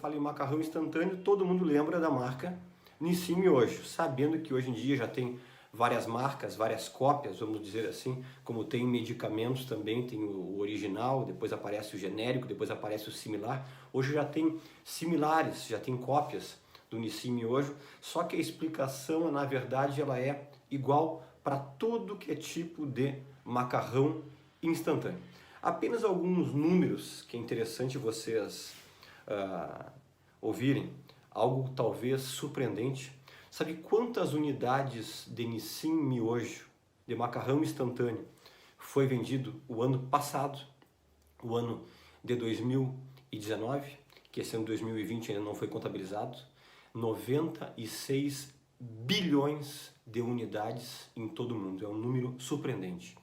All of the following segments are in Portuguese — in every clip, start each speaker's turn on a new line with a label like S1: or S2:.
S1: fala em macarrão instantâneo, todo mundo lembra da marca Nissin Miojo, sabendo que hoje em dia já tem várias marcas, várias cópias, vamos dizer assim, como tem medicamentos também, tem o original, depois aparece o genérico, depois aparece o similar. Hoje já tem similares, já tem cópias do Nissin Miojo, só que a explicação, na verdade, ela é igual para todo que é tipo de macarrão instantâneo. Apenas alguns números que é interessante vocês ouvirem, algo talvez surpreendente. Sabe quantas unidades de Nissin Miojo, de macarrão instantâneo, foi vendido o ano passado, o ano de 2019, que esse ano 2020 ainda não foi contabilizado? 96 bilhões de unidades em todo o mundo, é um número surpreendente.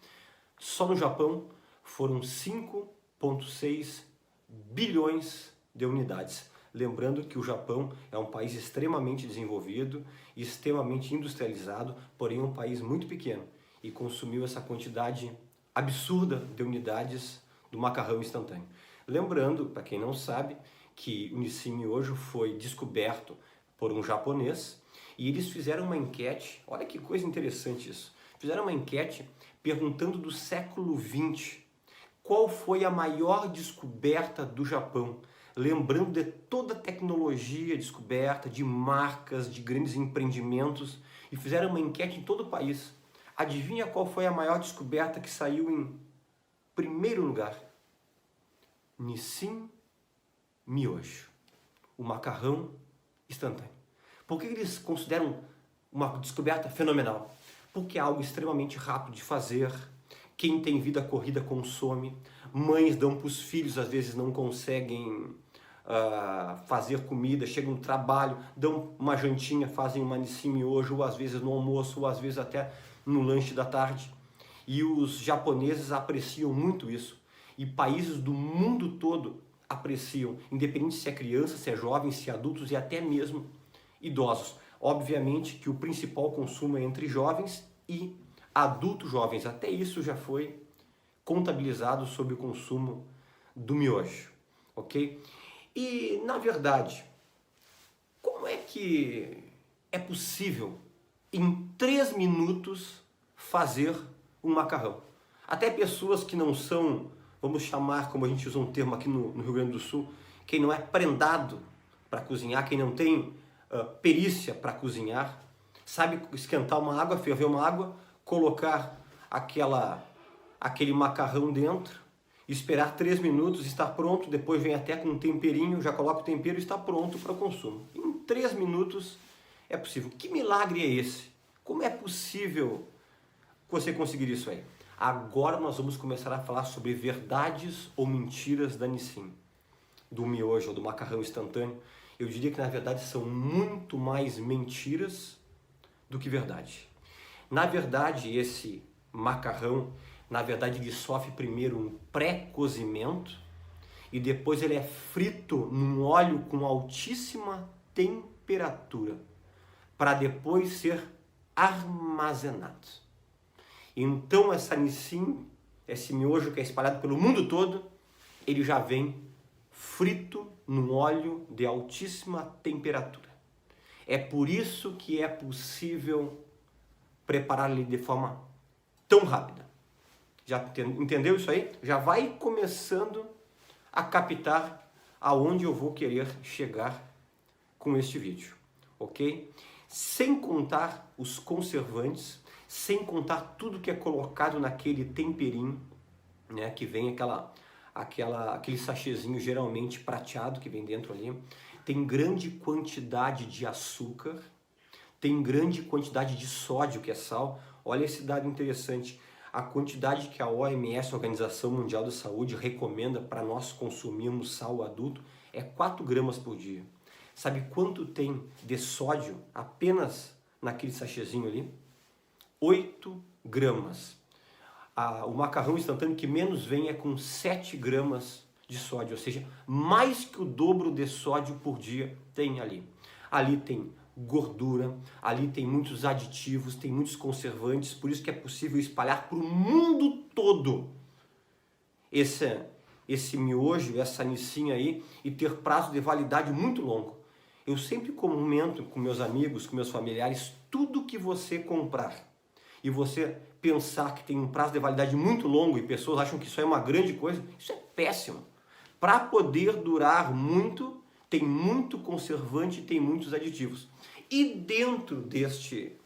S1: Só no Japão foram 5,6 bilhões de unidades. Lembrando que o Japão é um país extremamente desenvolvido, extremamente industrializado, porém um país muito pequeno e consumiu essa quantidade absurda de unidades do macarrão instantâneo. Lembrando, para quem não sabe, que o Nissin Miojo foi descoberto por um japonês e eles fizeram uma enquete, olha que coisa interessante isso, fizeram uma enquete perguntando do século XX qual foi a maior descoberta do Japão, lembrando de toda a tecnologia descoberta, de marcas, de grandes empreendimentos, e fizeram uma enquete em todo o país. Adivinha qual foi a maior descoberta que saiu em primeiro lugar? Nissin Miojo, o macarrão instantâneo. Por que eles consideram uma descoberta fenomenal? Porque é algo extremamente rápido de fazer, quem tem vida corrida consome, mães dão para os filhos, às vezes não conseguem fazer comida, chegam no trabalho, dão uma jantinha, fazem uma Nissin Miojo, ou às vezes no almoço, ou às vezes até no lanche da tarde. E os japoneses apreciam muito isso. E países do mundo todo apreciam, independente se é criança, se é jovem, se é adultos e até mesmo idosos. Obviamente que o principal consumo é entre jovens e adultos jovens. Até isso já foi contabilizado sobre o consumo do miojo, ok? E, na verdade, como é que é possível, em 3 minutos, fazer um macarrão? Até pessoas que não são, vamos chamar, como a gente usa um termo aqui no Rio Grande do Sul, quem não é prendado para cozinhar, quem não tem perícia para cozinhar, sabe esquentar uma água, ferver uma água, colocar aquele macarrão dentro, esperar 3 minutos, está pronto, depois vem até com um temperinho, já coloca o tempero e está pronto para o consumo. Em 3 minutos é possível. Que milagre é esse? Como é possível você conseguir isso aí? Agora nós vamos começar a falar sobre verdades ou mentiras da Nissin, do miojo ou do macarrão instantâneo. Eu diria que na verdade são muito mais mentiras do que verdade. Na verdade, esse macarrão, na verdade, ele sofre primeiro um pré-cozimento e depois ele é frito num óleo com altíssima temperatura para depois ser armazenado. Então essa Nissin, esse miojo que é espalhado pelo mundo todo, ele já vem frito num óleo de altíssima temperatura. É por isso que é possível preparar ele de forma tão rápida. Já entendeu isso aí? Já vai começando a captar aonde eu vou querer chegar com este vídeo, ok? Sem contar os conservantes, sem contar tudo que é colocado naquele temperinho, né, que vem aquele sachêzinho geralmente prateado que vem dentro ali. Tem grande quantidade de açúcar, tem grande quantidade de sódio, que é sal. Olha esse dado interessante. A quantidade que a OMS, a Organização Mundial da Saúde, recomenda para nós consumirmos sal adulto é 4 gramas por dia. Sabe quanto tem de sódio apenas naquele sachêzinho ali? 8 gramas. O macarrão instantâneo que menos vem é com 7 gramas de sódio, ou seja, mais que o dobro de sódio por dia tem ali. Ali tem gordura, ali tem muitos aditivos, tem muitos conservantes, por isso que é possível espalhar para o mundo todo esse miojo, essa anicinha aí, e ter prazo de validade muito longo. Eu sempre comento com meus amigos, com meus familiares, tudo que você comprar e você pensar que tem um prazo de validade muito longo e pessoas acham que isso é uma grande coisa, isso é péssimo. Para poder durar muito, tem muito conservante, tem muitos aditivos. E dentro deste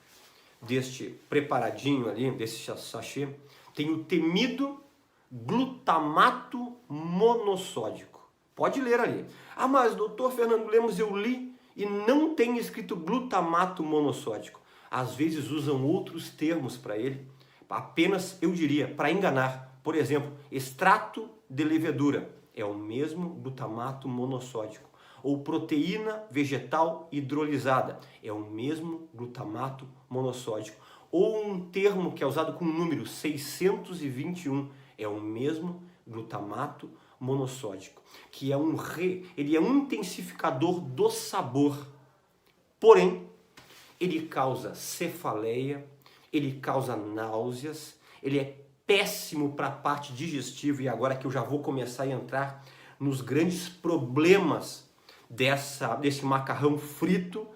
S1: preparadinho ali, desse sachê, tem o temido glutamato monossódico. Pode ler ali. Ah, mas doutor Fernando Lemos, eu li e não tem escrito glutamato monossódico. Às vezes usam outros termos para ele, apenas, eu diria, para enganar. Por exemplo, extrato de levedura é o mesmo glutamato monossódico. Ou proteína vegetal hidrolisada é o mesmo glutamato monossódico. Ou um termo que é usado com o número 621 é o mesmo glutamato monossódico, que é ele é um intensificador do sabor. Porém, ele causa cefaleia, ele causa náuseas, ele é péssimo para a parte digestiva, e agora que eu já vou começar a entrar nos grandes problemas desse macarrão frito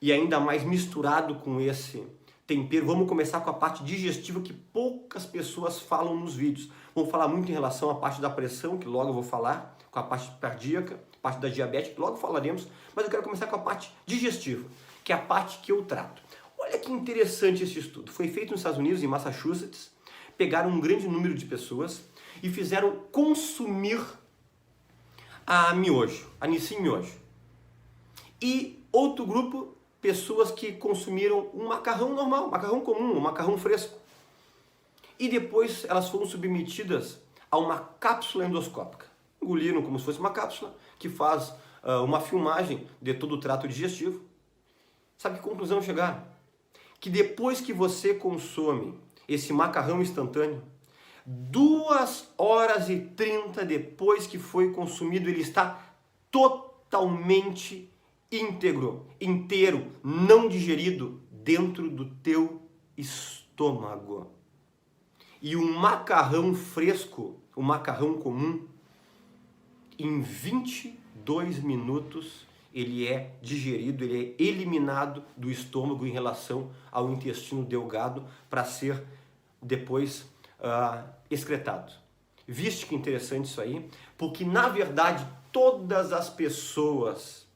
S1: e ainda mais misturado com esse tempero. Vamos começar com a parte digestiva, que poucas pessoas falam nos vídeos. Vamos falar muito em relação à parte da pressão, que logo eu vou falar, com a parte cardíaca, parte da diabetes, que logo falaremos, mas eu quero começar com a parte digestiva, que é a parte que eu trato. Olha que interessante esse estudo. Foi feito nos Estados Unidos, em Massachusetts. Pegaram um grande número de pessoas e fizeram consumir a miojo, a Nissin miojo. E outro grupo, pessoas que consumiram um macarrão normal, um macarrão comum, um macarrão fresco. E depois elas foram submetidas a uma cápsula endoscópica. Engoliram como se fosse uma cápsula que faz uma filmagem de todo o trato digestivo. Sabe que conclusão chegaram? Que depois que você consome esse macarrão instantâneo, 2 horas e 30 depois que foi consumido, ele está totalmente íntegro, inteiro, não digerido dentro do teu estômago. E um macarrão fresco, o macarrão comum, em 22 minutos ele é digerido, ele é eliminado do estômago em relação ao intestino delgado para ser depois excretado. Viste que interessante isso aí? Porque na verdade todas as pessoas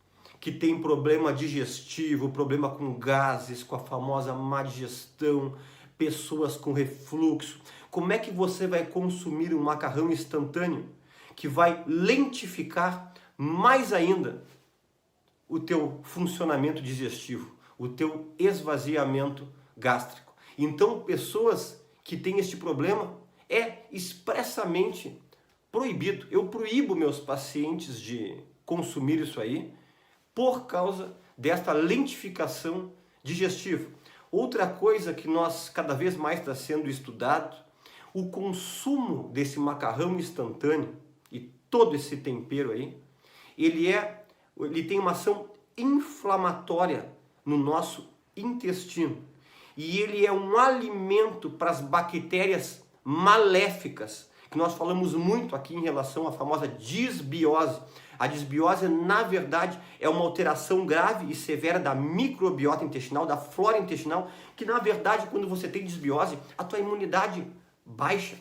S1: que têm problema digestivo, problema com gases, com a famosa má digestão, pessoas com refluxo, como é que você vai consumir um macarrão instantâneo que vai lentificar mais ainda o teu funcionamento digestivo, o teu esvaziamento gástrico? Então, pessoas que têm este problema, é expressamente proibido. Eu proíbo meus pacientes de consumir isso aí por causa desta lentificação digestiva. Outra coisa que cada vez mais está sendo estudado, o consumo desse macarrão instantâneo e todo esse tempero aí, ele tem uma ação inflamatória no nosso intestino. E ele é um alimento para as bactérias maléficas, que nós falamos muito aqui em relação à famosa disbiose. A disbiose, na verdade, é uma alteração grave e severa da microbiota intestinal, da flora intestinal, que na verdade, quando você tem disbiose, a tua imunidade baixa.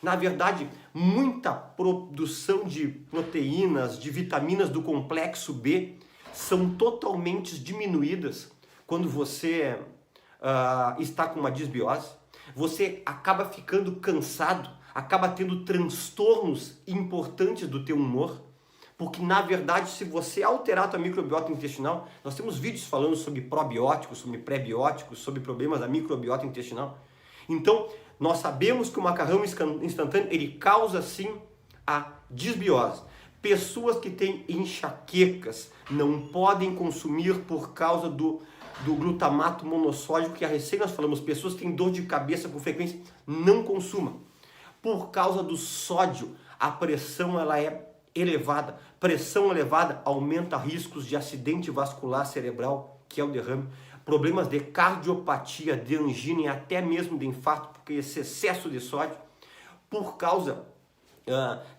S1: Na verdade, muita produção de proteínas, de vitaminas do complexo B são totalmente diminuídas quando você está com uma disbiose. Você acaba ficando cansado, acaba tendo transtornos importantes do teu humor, porque na verdade, se você alterar a tua microbiota intestinal, nós temos vídeos falando sobre probióticos, sobre pré-bióticos, sobre problemas da microbiota intestinal. Então, nós sabemos que o macarrão instantâneo, ele causa sim a disbiose. Pessoas que têm enxaquecas não podem consumir por causa do glutamato monossódico, que a recém nós falamos, pessoas que têm dor de cabeça com frequência, não consuma. Por causa do sódio, a pressão ela é elevada. Pressão elevada aumenta riscos de acidente vascular cerebral, que é o derrame, problemas de cardiopatia, de angina e até mesmo de infarto, porque esse excesso de sódio, por causa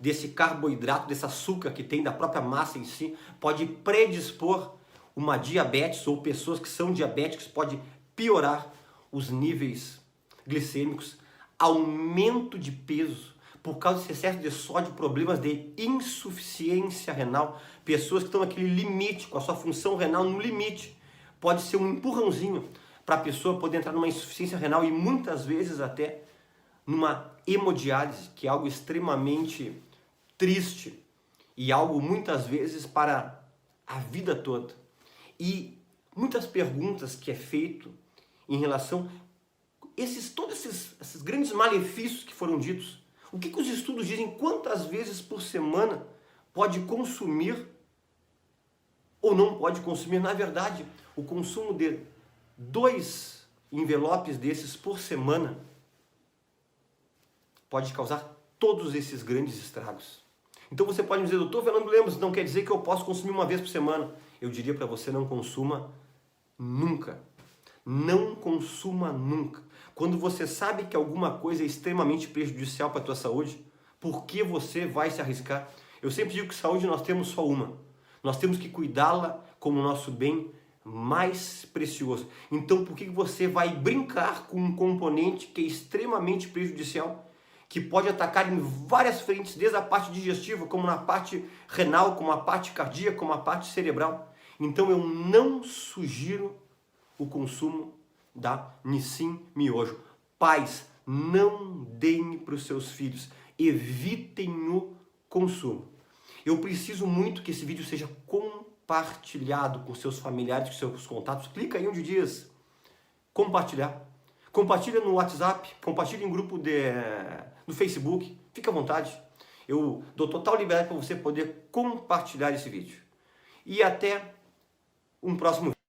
S1: desse carboidrato, desse açúcar que tem da própria massa em si, pode predispor uma diabetes, ou pessoas que são diabéticas, pode piorar os níveis glicêmicos, aumento de peso por causa desse excesso de sódio, problemas de insuficiência renal, pessoas que estão naquele limite, com a sua função renal no limite, pode ser um empurrãozinho para a pessoa poder entrar numa insuficiência renal e muitas vezes até numa hemodiálise, que é algo extremamente triste e algo muitas vezes para a vida toda. E muitas perguntas que é feito em relação a todos esses grandes malefícios que foram ditos. O que os estudos dizem? Quantas vezes por semana pode consumir ou não pode consumir? Na verdade, o consumo de 2 envelopes desses por semana pode causar todos esses grandes estragos. Então você pode me dizer, doutor Fernando Lemos, não quer dizer que eu posso consumir uma vez por semana. Eu diria para você, não consuma nunca. Não consuma nunca. Quando você sabe que alguma coisa é extremamente prejudicial para a tua saúde, por que você vai se arriscar? Eu sempre digo que saúde nós temos só uma. Nós temos que cuidá-la como o nosso bem mais precioso. Então por que você vai brincar com um componente que é extremamente prejudicial, que pode atacar em várias frentes, desde a parte digestiva, como na parte renal, como a parte cardíaca, como a parte cerebral? Então eu não sugiro o consumo da Nissin Miojo. Pais, não deem para os seus filhos, evitem o consumo. Eu preciso muito que esse vídeo seja compartilhado com seus familiares, com seus contatos. Clica aí onde diz compartilhar. Compartilha no WhatsApp, compartilha em grupo no Facebook, fica à vontade. Eu dou total liberdade para você poder compartilhar esse vídeo. E até um próximo vídeo.